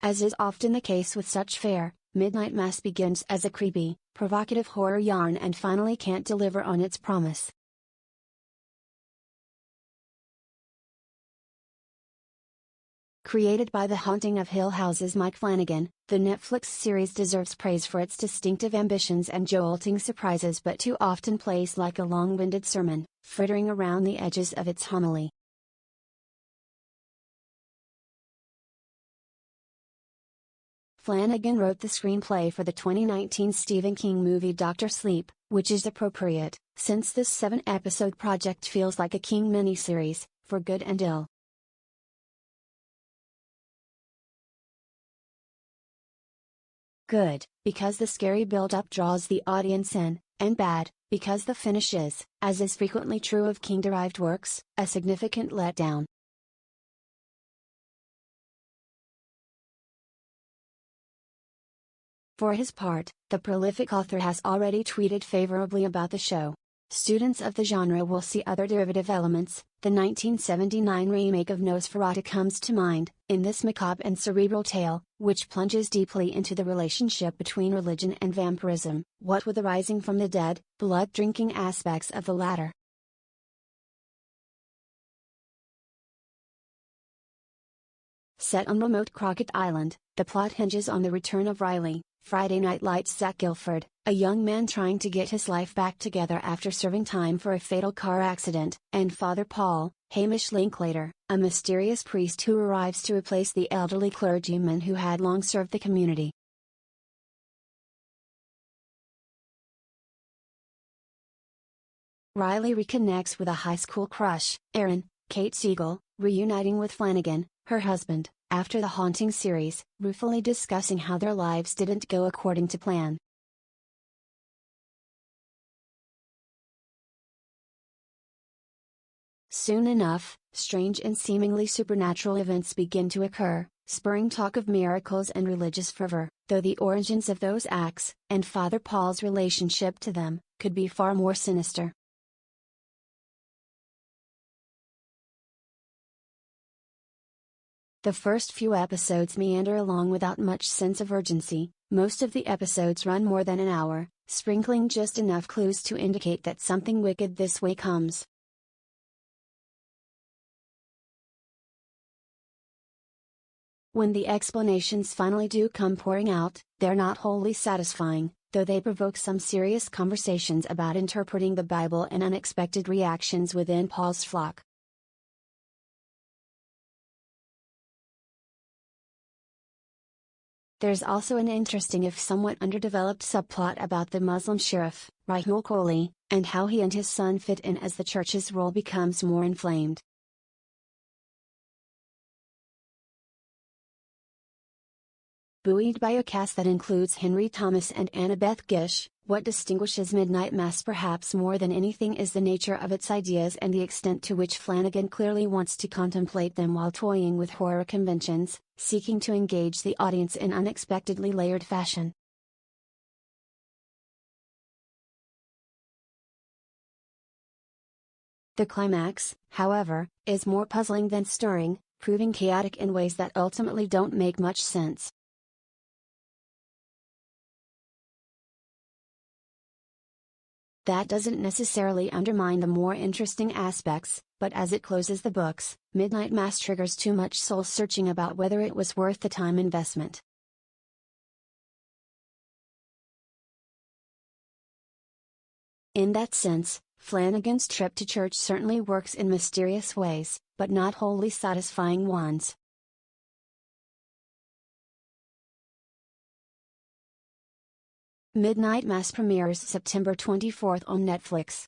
As is often the case with such fare, Midnight Mass begins as a creepy, provocative horror yarn and finally can't deliver on its promise. Created by The Haunting of Hill House's Mike Flanagan, the Netflix series deserves praise for its distinctive ambitions and jolting surprises, but too often plays like a long-winded sermon, frittering around the edges of its homily. Flanagan wrote the screenplay for the 2019 Stephen King movie Dr. Sleep, which is appropriate, since this 7-episode project feels like a King miniseries, for good and ill. Good, because the scary build-up draws the audience in, and bad, because the finish is, as is frequently true of King-derived works, a significant letdown. For his part, the prolific author has already tweeted favorably about the show. Students of the genre will see other derivative elements. The 1979 remake of Nosferatu comes to mind, in this macabre and cerebral tale, which plunges deeply into the relationship between religion and vampirism, what with the rising from the dead, blood-drinking aspects of the latter. Set on remote Crockett Island, the plot hinges on the return of Riley, Friday Night Lights' Zach Gilford, a young man trying to get his life back together after serving time for a fatal car accident, and Father Paul, Hamish Linklater, a mysterious priest who arrives to replace the elderly clergyman who had long served the community. Riley reconnects with a high school crush, Erin, Kate Siegel, reuniting with Flanagan, her husband, after the Haunting series, ruefully discussing how their lives didn't go according to plan. Soon enough, strange and seemingly supernatural events begin to occur, spurring talk of miracles and religious fervor, though the origins of those acts, and Father Paul's relationship to them, could be far more sinister. The first few episodes meander along without much sense of urgency. Most of the episodes run more than an hour, sprinkling just enough clues to indicate that something wicked this way comes. When the explanations finally do come pouring out, they're not wholly satisfying, though they provoke some serious conversations about interpreting the Bible and unexpected reactions within Paul's flock. There's also an interesting if somewhat underdeveloped subplot about the Muslim sheriff, Rahul Kohli, and how he and his son fit in as the church's role becomes more inflamed. Buoyed by a cast that includes Henry Thomas and Annabeth Gish, what distinguishes Midnight Mass perhaps more than anything is the nature of its ideas and the extent to which Flanagan clearly wants to contemplate them while toying with horror conventions, seeking to engage the audience in unexpectedly layered fashion. The climax, however, is more puzzling than stirring, proving chaotic in ways that ultimately don't make much sense. That doesn't necessarily undermine the more interesting aspects, but as it closes the books, Midnight Mass triggers too much soul-searching about whether it was worth the time investment. In that sense, Flanagan's trip to church certainly works in mysterious ways, but not wholly satisfying ones. Midnight Mass premieres September 24 on Netflix.